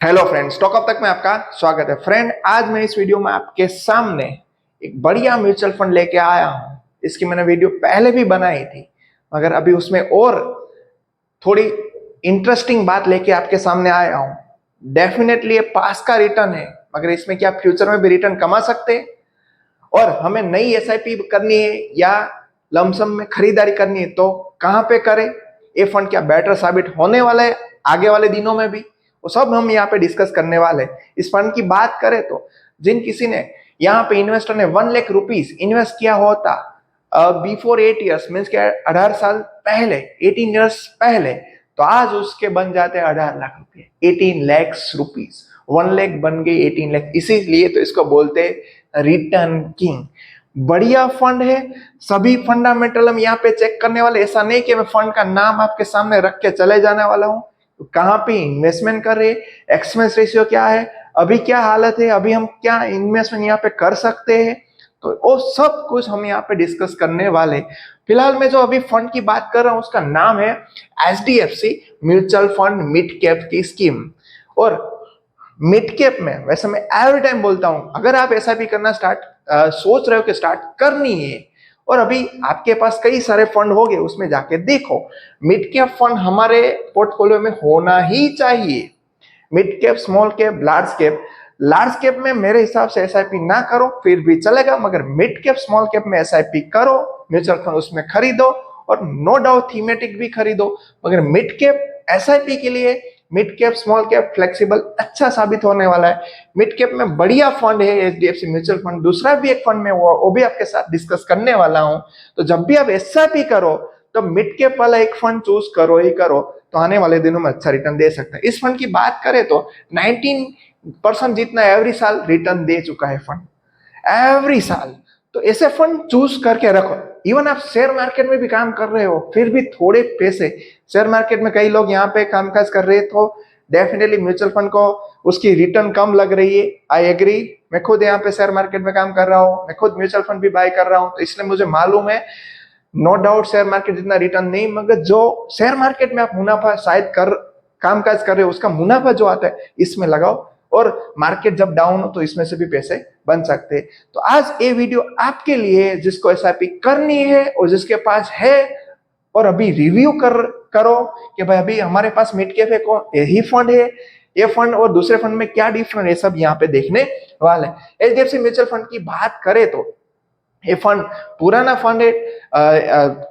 Hello friend, stock up तक में आपका स्वागत है। फ्रेंड, आज मैं इस वीडियो में आपके सामने एक बढ़िया म्यूचुअल फंड लेके आया हूं। इसकी मैंने वीडियो पहले भी बनाई थी, मगर अभी उसमें और थोड़ी इंटरेस्टिंग बात लेके आपके सामने आया हूं। डेफिनेटली ये पास का रिटर्न है, मगर इसमें क्या फ्यूचर में भी रिटर्न कमा सकते हैं? और हमें नई एसआईपी करनी है या लमसम में खरीदारी करनी है तो कहां पे करें? ये फंड क्या बेटर साबित होने वाला है आगे वाले दिनों में भी? वो सब हम यहाँ पे डिस्कस करने वाले हैं। इस फंड की बात करें तो जिन किसी ने यहाँ पे इन्वेस्टर ने 1 लाख रुपीज इन्वेस्ट किया होता बिफोर 8 ईयर्स, मीन्स के 18 साल पहले, 18 ईयर्स पहले, तो आज उसके बन जाते हैं 18 लाख रुपए, 18 लाख रुपीज। 1 लाख बन गई 18 लाख, इसीलिए तो इसको बोलते हैं रिटर्न किंग। बढ़िया फंड है। सभी फंडामेंटल हम यहाँ पे चेक करने वाले। ऐसा नहीं कि मैं फंड का नाम आपके सामने रख के चले जाने वाला हूँ। तो कहाँ पे इन्वेस्टमेंट कर रहे, एक्सपेंस रेशियो क्या है, अभी क्या हालत है, अभी हम क्या इन्वेस्टमेंट यहाँ पे कर सकते हैं, तो वो सब कुछ हम यहाँ पे डिस्कस करने वाले। फिलहाल मैं जो अभी फंड की बात कर रहा हूँ उसका नाम है HDFC mutual fund mid cap की स्कीम। और मिड कैप में वैसे मैं एवरी टाइम बोलता हूं, अगर आप एसआईपी करना सोच रहे हो कि स्टार्ट करनी है और अभी आपके पास कई सारे फंड हो गए, उसमें जाके देखो मिड कैप फंड हमारे पोर्टफोलियो में होना ही चाहिए। Mid cap, small cap, large cap. Large cap में मेरे हिसाब से एसआईपी ना करो फिर भी चलेगा, मगर मिड कैप, स्मॉल कैप में एसआईपी करो। म्यूचुअल फंड उसमें खरीदो और नो डाउट थीमेटिक भी खरीदो, मगर मिड कैप एसआईपी के लिए mid cap, small cap, flexible अच्छा साबित होने वाला है। मिड कैप में बढ़िया फंड है एचडीएफसी म्यूचुअल फंड। दूसरा भी एक फंड में वो भी आपके साथ डिस्कस करने वाला हूं। तो जब भी आप एसआईपी करो तो मिड कैप वाला एक फंड चूज करो ही करो, तो आने वाले दिनों में अच्छा रिटर्न दे सकता है। इस फंड की बात करें तो 19% जितना एवरी साल रिटर्न दे चुका है फंड, एवरी साल। तो ऐसे फंड चूज करके रखो। इवन आप शेयर मार्केट में भी काम कर रहे हो फिर भी थोड़े पैसे, शेयर मार्केट में कई लोग यहाँ पे कामकाज कर रहे हैं, तो डेफिनेटली म्यूचुअल फंड को उसकी रिटर्न कम लग रही है। I agree. मैं खुद यहाँ पे शेयर मार्केट में काम कर रहा हूँ, मैं खुद म्यूचुअल फंड भी बाय कर रहा हूँ, तो इसलिए मुझे मालूम है नो डाउट शेयर मार्केट जितना रिटर्न नहीं, मगर जो शेयर मार्केट में आप मुनाफा शायद कर कामकाज कर रहे हो उसका मुनाफा जो आता है इसमें लगाओ, और मार्केट जब डाउन हो तो इसमें से भी पैसे बन सकते हैं। तो आज ये वीडियो आपके लिए जिसको एसआईपी करनी है और जिसके पास है, और अभी रिव्यू करो कि भाई अभी हमारे पास मिड कैप है, कौन यही फंड है, ये फंड और दूसरे फंड में क्या डिफरेंस है, सब यहाँ पे देखने वाले। एचडीएफसी म्यूचुअल फंड की बात करें तो ये फंड पुराना फंड है।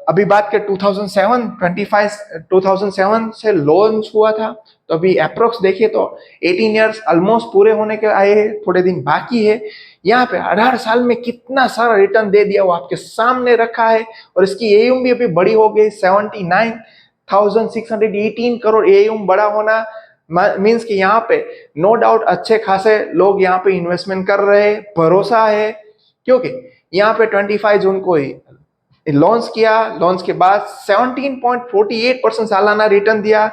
अभी बात के 2007 से लॉन्च हुआ था, तो अभी अप्रोक्स देखिए तो 18 इयर्स ऑलमोस्ट पूरे होने के आए हैं, थोड़े दिन बाकी है। यहाँ पे 18 साल में कितना सारा रिटर्न दे दिया वो आपके सामने रखा है। और इसकी एयूम भी अभी बड़ी हो गई, 79,618 करोड़ एयूम बड़ा होना मीन्स कि यहाँ पे नो डाउट अच्छे खासे लोग यहाँ पे इन्वेस्टमेंट कर रहे हैं, भरोसा है। क्योंकि यहाँ पे 25 जून को ही लॉन्च किया, लॉन्च के बाद 17.48% सालाना रिटर्न दिया।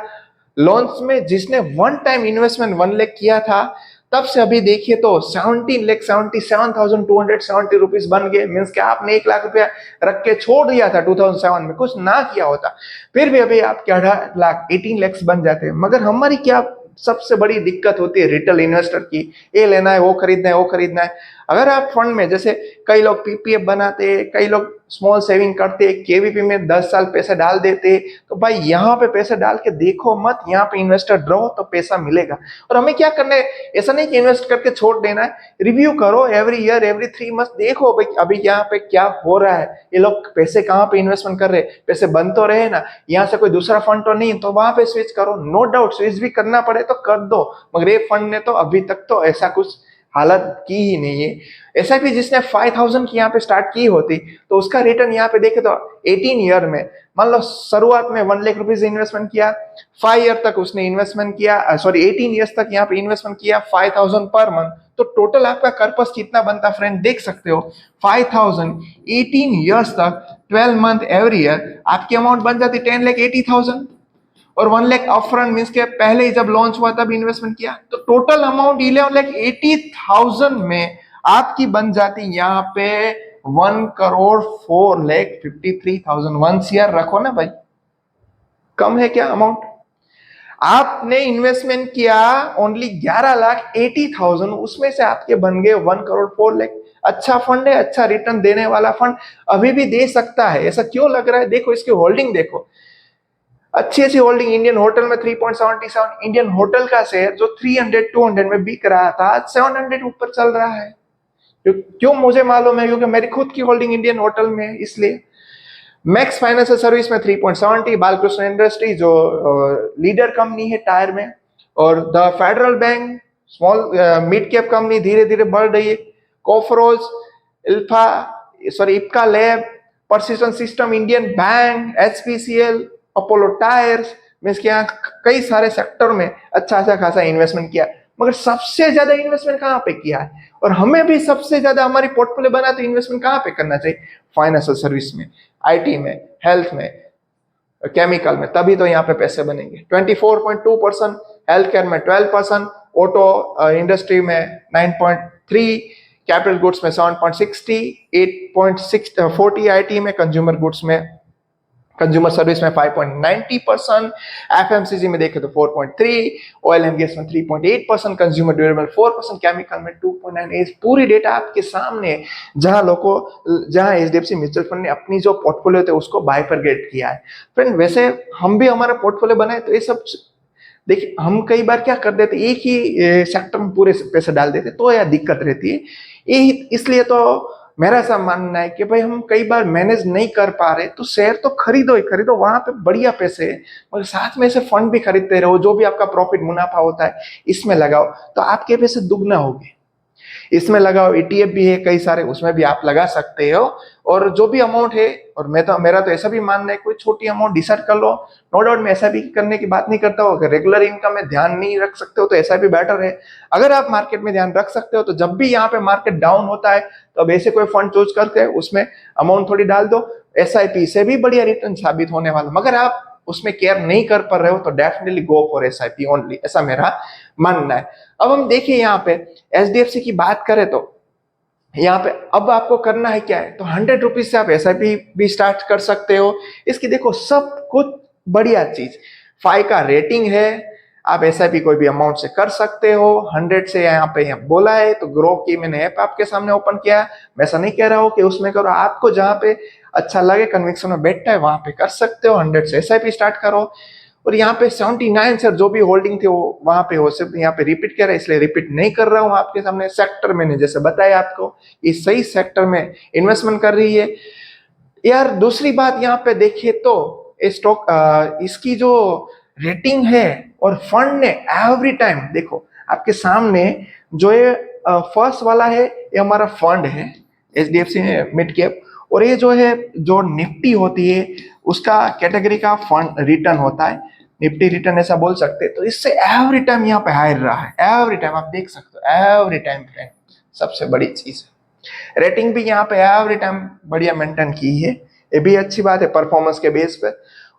लॉन्च में जिसने वन टाइम इन्वेस्टमेंट 1 लाख किया था, तब से अभी देखिए तो 17,77,270 रुपीज बन गए। मीन्स कि आपने 1 लाख रुपया रख के छोड़ दिया था 2007 में, कुछ ना किया होता, फिर भी अभी आपके 18 लाख, 18 लैक्स बन जाते हैं। मगर हमारी क्या सबसे बड़ी दिक्कत होती है रिटेल इन्वेस्टर की, ये लेना है, वो खरीदना है, वो खरीदना है। अगर आप फंड में, जैसे कई लोग पीपीएफ बनाते हैं, कई लोग स्मॉल सेविंग करते हैं, केवीपी में 10 साल पैसे डाल देते हैं, तो भाई यहाँ पे पैसे डाल के देखो मत, यहाँ पे इन्वेस्टर रहो तो पैसा मिलेगा। और हमें क्या करना है, ऐसा नहीं कि इन्वेस्ट करके छोड़ देना है, रिव्यू करो एवरी ईयर, एवरी 3 मंथ, देखो भाई अभी यहाँ पे क्या हो रहा है, ये लोग पैसे कहाँ पे इन्वेस्टमेंट कर रहे हैं, पैसे बन तो रहे ना, यहाँ से कोई दूसरा फंड तो नहीं, तो वहां पे स्विच करो। नो डाउट स्विच भी करना पड़े तो कर दो, मगर ये फंड ने तो अभी तक तो ऐसा कुछ हालत की ही नहीं है। एसआईपी जिसने 5,000 की यहाँ पे स्टार्ट की होती तो उसका रिटर्न यहाँ पे देखे तो 18 ईयर में, मान लो शुरुआत में 1 लाख रुपीज इन्वेस्टमेंट किया, 5 ईयर तक उसने इन्वेस्टमेंट किया, सॉरी 18 ईयर्स तक यहाँ पे इन्वेस्टमेंट किया, 5,000 पर मंथ, तो टोटल आपका कर्पस कितना बनता फ्रेंड देख सकते हो, 5,000 18 ईयर्स तक, 12 मंथ एवरी ईयर, आपकी अमाउंट बन जाती 10,80,000। और 1 लाख अपफ्रंट मींस के पहले ही जब लॉन्च हुआ तब इन्वेस्टमेंट किया, तो टोटल अमाउंट 11,80,000 में आपकी बन जाती यहाँ पे 1,04,53,000। 1 CR रखो ना भाई, कम है क्या अमाउंट? आपने इन्वेस्टमेंट किया ओनली 11,80,000, उसमें से आपके बन गए 1,04,00,000। अच्छा फंड है, अच्छा रिटर्न देने वाला फंड, अभी भी दे सकता है। ऐसा क्यों लग रहा है? देखो इसकी होल्डिंग देखो, अच्छी अच्छी होल्डिंग। इंडियन होटल में 3.77, इंडियन होटल का शेयर जो 300 200 में बिक रहा था, आज 700 ऊपर चल रहा है। क्यों मुझे मालूम है, क्योंकि मेरी खुद की होल्डिंग इंडियन होटल में है, इसलिए। मैक्स फाइनेंशियल सर्विस में 3.70, बालकृष्ण इंडस्ट्री जो लीडर कंपनी है टायर में, और the federal bank small mid cap company धीरे धीरे बढ़ रही है। कोफरोज, इल्फा Ipca lab, persistent system, Indian bank, HPCL, Apollo tyres, मैं इसके यहाँ कई सारे सेक्टर में अच्छा अच्छा खासा इन्वेस्टमेंट किया। मगर सबसे ज्यादा इन्वेस्टमेंट कहाँ पे किया है? और हमें भी सबसे ज्यादा हमारी पोर्टफोलियो बना तो इन्वेस्टमेंट कहाँ पे करना चाहिए? फाइनेंशियल सर्विस में, आईटी में, हेल्थ में, केमिकल में, तभी तो यहाँ पे पैसे बनेंगे। 24.2%, हेल्थ केयर में 12%, ऑटो इंडस्ट्री में 9.3, कैपिटल गुड्स में 7.60, 8.40 आईटी में, कंज्यूमर गुड्स में, कंज्यूमर सर्विस में 5.90%, एफएमसीजी में देखें तो 4.3, ऑयल एंड गैस में 3.8%, कंज्यूमर ड्यूरेबल 4%, केमिकल में 2.98। पूरी डेटा आपके सामने, जहां एचडीएफसी म्यूचुअल फंड ने अपनी जो पोर्टफोलियो थे उसको बाइफरगेट किया है। फ्रेंड, वैसे हम भी हमारा पोर्टफोलियो बनाए तो ये सब देखिए, हम कई बार क्या कर देते, एक ही सेक्टर में पूरे पैसे डाल देते, तो यह दिक्कत रहती है। यही इसलिए तो मेरा ऐसा मानना है कि भाई हम कई बार मैनेज नहीं कर पा रहे तो शेयर तो खरीदो ही खरीदो, वहां पे बढ़िया पैसे है, मगर साथ में से फंड भी खरीदते रहो, जो भी आपका प्रॉफिट मुनाफा होता है इसमें लगाओ, तो आपके पैसे दुगना होंगे। इसमें लगाओ, ईटीएफ भी है कई सारे, उसमें भी आप लगा सकते हो। और जो भी अमाउंट है, और मेरा तो ऐसा भी मानना है, कोई छोटी अमाउंट डिसाइड कर लो। नो डाउट मैं ऐसा भी करने की बात नहीं करता हूँ, अगर रेगुलर इनकम में ध्यान नहीं रख सकते हो तो ऐसा भी बेटर है। अगर आप मार्केट में ध्यान रख सकते हो तो जब भी यहाँ पे मार्केट डाउन होता है तो अब ऐसे कोई फंड चूज करके उसमें अमाउंट थोड़ी डाल दो, एसआईपी से भी बढ़िया रिटर्न साबित होने वाला। मगर आप उसमें केयर नहीं कर पा रहे हो तो definitely go for SIP only, ऐसा मेरा मानना है। अब हम देखिए यहाँ पे एचडीएफसी की बात करें तो यहाँ पे अब आपको करना है क्या है, तो 100 रुपीज से आप एसआईपी भी स्टार्ट कर सकते हो। इसकी देखो सब कुछ बढ़िया चीज, 5 का रेटिंग है, आप एसआईपी कोई भी अमाउंट से कर सकते हो। 100 से यहाँ बोला है तो ग्रो की मैंने ऐप आपके सामने ओपन किया है। मैं ऐसा नहीं कह रहा हूँ कि उसमें करो, आपको जहाँ पे अच्छा लगे, कन्विक्शन में बैठता है, वहां पे कर सकते हो। 100 से एसआईपी स्टार्ट करो। और यहाँ पे 79 सर जो भी होल्डिंग थे वो वहां पे हो, सिर्फ यहाँ पे रिपीट कर रहा है, इसलिए रिपीट नहीं कर रहा हूँ आपके सामने। सेक्टर मैंने जैसे बताया आपको, इस सही सेक्टर में इन्वेस्टमेंट कर रही है यार। दूसरी बात यहाँ पे देखिए तो स्टॉक इसकी जो रेटिंग है, और फंड ने एवरी टाइम देखो आपके सामने, जो ये फर्स्ट वाला है ये हमारा फंड है एचडीएफसी मिड कैप, और ये जो है जो निफ्टी होती है उसका कैटेगरी का फंड रिटर्न होता है, निफ्टी रिटर्न ऐसा बोल सकते हैं। तो इससे एवरी टाइम यहाँ पे हायर रहा है, एवरी टाइम आप देख सकते हो, एवरी टाइम फ्रेंड, सबसे बड़ी चीज है। रेटिंग भी यहाँ पे एवरी टाइम बढ़िया मेंटेन की है, ये भी अच्छी बात है परफॉर्मेंस के बेस पे।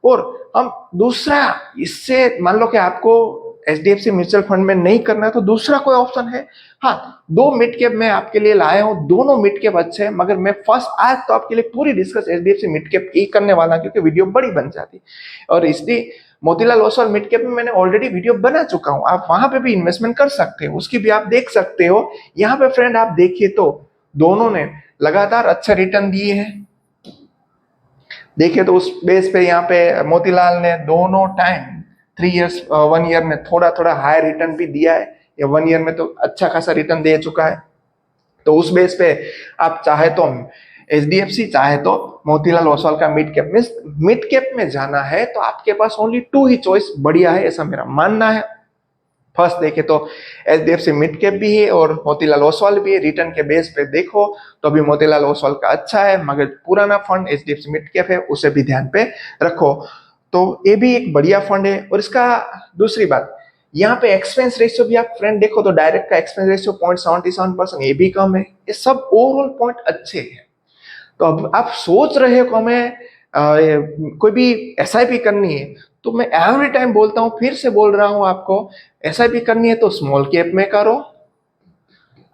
और हम दूसरा, इससे मान लो कि आपको एचडीएफसी म्यूचुअल फंड में नहीं करना है तो दूसरा कोई ऑप्शन है। हाँ, 2 मिड कैप मैं आपके लिए लाया हूँ, दोनों मिड कैप अच्छे हैं, मगर मैं फर्स्ट आज तो आपके लिए पूरी डिस्कस एचडीएफसी मिड कैप की करने वाला, क्योंकि वीडियो बड़ी बन जाती। और इसलिए मोतीलाल ओसवाल मिड कैप में मैंने ऑलरेडी वीडियो बना चुका हूँ, आप वहां पे भी इन्वेस्टमेंट कर सकते हो, उसकी भी आप देख सकते हो। यहाँ पे फ्रेंड आप देखिए तो दोनों ने लगातार अच्छा रिटर्न दिए हैं। देखिए तो उस बेस पे यहाँ पे मोतीलाल ने दोनों टाइम 3 इयर्स 1 ईयर में थोड़ा थोड़ा हाई रिटर्न भी दिया है, या 1 ईयर में तो अच्छा खासा रिटर्न दे चुका है। तो उस बेस पे आप चाहे तो एचडीएफसी, चाहे तो मोतीलाल ओसवाल का मिड कैप में जाना है तो आपके पास ओनली 2 ही चॉइस बढ़िया है, ऐसा मेरा मानना है। फर्स्ट देखे तो एचडीएफसी मिड कैप भी है और मोतीलाल ओसवाल भी है। रिटर्न के बेस पे देखो तो अभी मोतीलाल ओसवाल का अच्छा है, मगर पुराना फंड एचडीएफसी मिड कैप है, उसे भी ध्यान पे रखो। तो ये भी एक बढ़िया फंड है। और इसका दूसरी बात, यहाँ पे एक्सपेंस रेशियो भी आप फ्रेंड देखो तो डायरेक्ट का एक्सपेंस रेशियो 0.77%, ये भी कम है। ये सब ओवरऑल पॉइंट अच्छे हैं। तो अब आप सोच रहे हो कि हमें कोई भी एसआईपी करनी है, तो मैं एवरी टाइम बोलता हूं, फिर से बोल रहा हूं आपको, एसआईपी करनी है तो स्मॉल कैप में करो।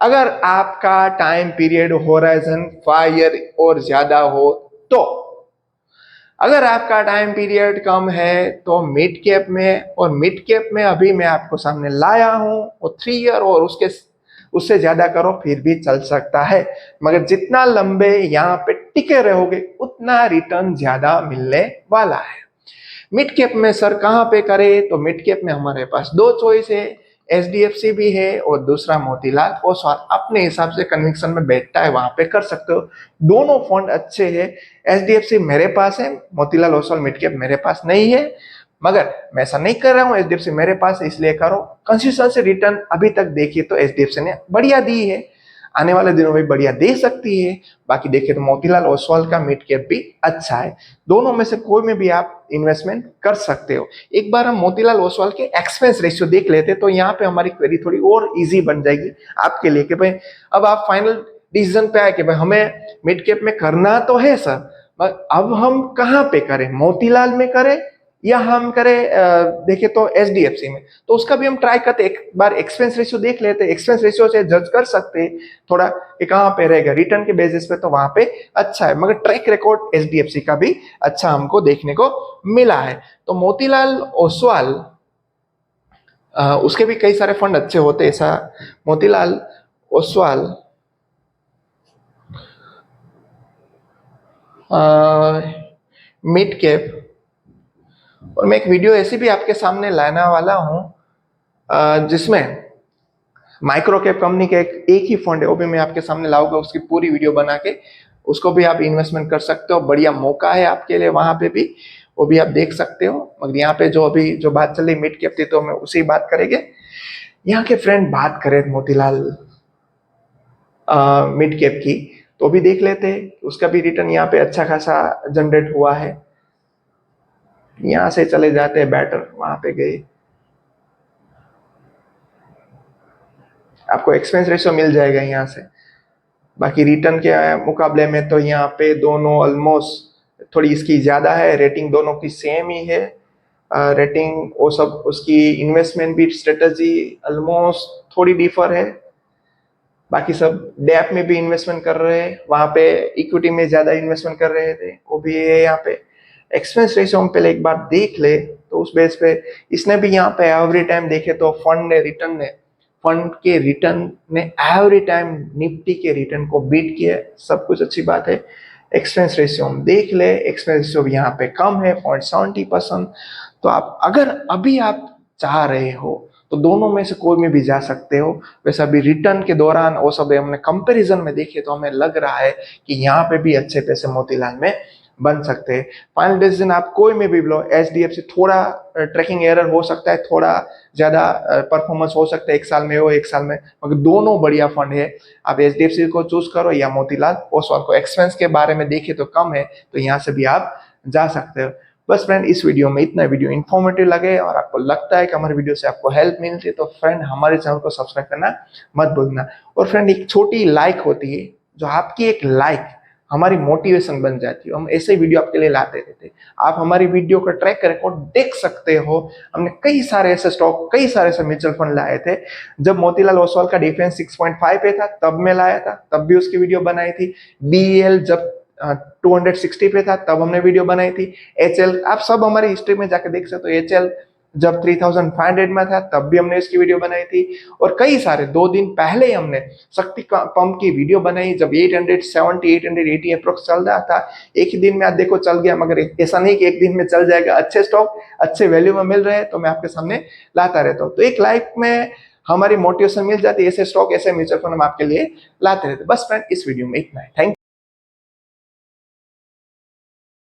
अगर आपका टाइम पीरियड होराइजन 5 ईयर और ज्यादा हो तो, अगर आपका टाइम पीरियड कम है तो मिड कैप में, और मिड कैप में अभी मैं आपको सामने लाया हूं वो 3 ईयर और उससे ज्यादा करो फिर भी चल सकता है, मगर जितना लंबे यहाँ पे टिके रहोगे उतना रिटर्न ज्यादा मिलने वाला है। मिड कैप में सर कहाँ पे करे, तो मिड कैप में हमारे पास 2 चॉइस है, एचडीएफसी भी है और दूसरा मोतीलाल ओसवाल। अपने हिसाब से कन्विक्शन में बैठता है वहां पे कर सकते हो। दोनों फंड अच्छे हैं। एचडीएफसी मेरे पास है, मोतीलाल ओसवाल मिड कैप मेरे पास नहीं है, मगर मैं ऐसा नहीं कर रहा हूँ, एचडीएफसी मेरे पास है इसलिए करो। कंसिस्टेंसी रिटर्न अभी तक देखिए तो एचडीएफसी ने बढ़िया दी है, आने वाले दिनों में बढ़िया दे सकती है। बाकी देखिए तो मोतीलाल ओसवाल का मिड कैप भी अच्छा है। दोनों में से कोई में भी आप इन्वेस्टमेंट कर सकते हो। एक बार हम मोतीलाल ओसवाल के एक्सपेंस रेशियो देख लेते तो यहाँ पे हमारी क्वेरी थोड़ी और इजी बन जाएगी आपके लिए कि भाई अब आप फाइनल डिसीजन पे आए कि भाई हमें मिड कैप में करना तो है सर, पर अब हम कहाँ पे करें, मोतीलाल में करें या हम करें देखें तो एचडीएफसी में। तो उसका भी हम ट्राई करते, एक बार एक्सपेंस रेशियो देख लेते, एक्सपेंस रेशियो से जज कर सकते हैं थोड़ा कि कहाँ पे रहेगा रिटर्न के बेसिस पे, तो वहां पे अच्छा है। मगर ट्रैक रिकॉर्ड एचडीएफसी का भी अच्छा हमको देखने को मिला है। तो मोतीलाल ओसवाल उसके भी कई सारे फंड अच्छे होते, ऐसा मोतीलाल ओसवाल मिड कैप, और मैं एक वीडियो ऐसी भी आपके सामने लाने वाला हूं जिसमें माइक्रो कैप कंपनी का एक ही फंड है, वो भी मैं आपके सामने लाऊंगा, उसकी पूरी वीडियो बना के उसको भी आप इन्वेस्टमेंट कर सकते हो। बढ़िया मौका है आपके लिए वहां पे भी, वो भी आप देख सकते हो। मगर यहाँ पे जो अभी जो बात चल रही मिड कैप थी तो मैं उसी बात करेंगे। यहाँ के फ्रेंड बात करें मोतीलाल मिड कैप की तो भी देख लेते हैं, उसका भी रिटर्न यहाँ पे अच्छा खासा जनरेट हुआ है। यहाँ से चले जाते हैं बैटर, वहां पे गए, आपको एक्सपेंस रेशियो मिल जाएगा यहाँ से। बाकी रिटर्न के मुकाबले में तो यहाँ पे दोनों ऑलमोस्ट थोड़ी इसकी ज्यादा है, रेटिंग दोनों की सेम ही है। रेटिंग वो सब, उसकी इन्वेस्टमेंट भी स्ट्रेटजी ऑलमोस्ट थोड़ी डिफर है। बाकी सब डैप में भी इन्वेस्टमेंट कर रहे हैं, वहां पे इक्विटी में ज्यादा इन्वेस्टमेंट कर रहे थे, वो भी है यहाँ पे। एक्सपेंस रेशियो हम पहले एक बार देख ले तो उस बेस पे इसने भी यहाँ पे एवरी टाइम देखे तो फंड के रिटर्न ने एवरी टाइम निफ्टी के रिटर्न को बीट किया, सब कुछ अच्छी बात है। एक्सपेंस रेशियो हम देख ले, एक्सपेंस रेशियो भी यहाँ पे कम है 0.70%। तो आप अगर अभी आप चाह रहे हो तो दोनों में से कोई में भी जा सकते हो। वैसे अभी रिटर्न के दौरान वो सब हमने कंपैरिजन में देखे तो हमें लग रहा है कि यहाँ पे भी अच्छे पैसे मोतीलाल में बन सकते हैं। फाइनल डिसीजन आप कोई में भी लो, एचडीएफसी थोड़ा ट्रैकिंग एरर हो सकता है, थोड़ा ज्यादा परफॉर्मेंस हो सकता है, एक साल में हो एक साल में, मगर दोनों बढ़िया फंड है। आप एचडीएफसी को चूज करो या मोतीलाल ओसवाल को। एक्सपेंस के बारे में देखे तो कम है, तो यहाँ से भी आप जा सकते हो। बस फ्रेंड इस वीडियो में इतना। वीडियो इन्फॉर्मेटिव लगे और आपको लगता है कि हमारे वीडियो से आपको हेल्प मिलती है तो फ्रेंड हमारे चैनल को सब्सक्राइब करना मत भूलना। और फ्रेंड एक छोटी लाइक होती है, जो आपकी एक लाइक हमारी मोटिवेशन बन जाती है, हम ऐसे वीडियो आपके लिए लाते रहते हैं। आप हमारी वीडियो का ट्रैक रिकॉर्ड देख सकते हो, हमने कई सारे ऐसे स्टॉक, कई सारे ऐसे म्यूचुअल फंड लाए थे। जब मोतीलाल ओसवाल का डिफेंस 6.5 पे था तब मैं लाया था, तब भी उसकी वीडियो बनाई थी। बीएल जब 260 पे था तब हमने वीडियो बनाई थी। एचएल आप सब हमारी हिस्ट्री में जाके देख सकते हो, एचएल जब 3500 में था तब भी हमने इसकी वीडियो बनाई थी। और कई सारे 2 दिन पहले ही हमने शक्ति पंप की वीडियो बनाई जब 870 880 अप्रोक्स चल रहा था। एक ही दिन में आज देखो चल गया, मगर ऐसा नहीं कि एक दिन में चल जाएगा। अच्छे स्टॉक अच्छे वैल्यू में मिल रहे हैं तो मैं आपके सामने लाता रहता हूँ। तो एक लाइफ में हमारी मोटिवेशन मिल जाती है, ऐसे स्टॉक ऐसे म्यूचुअल फंड हम आपके लिए लाते रहते। बस फ्रेंड इस वीडियो में इतना है। थैंक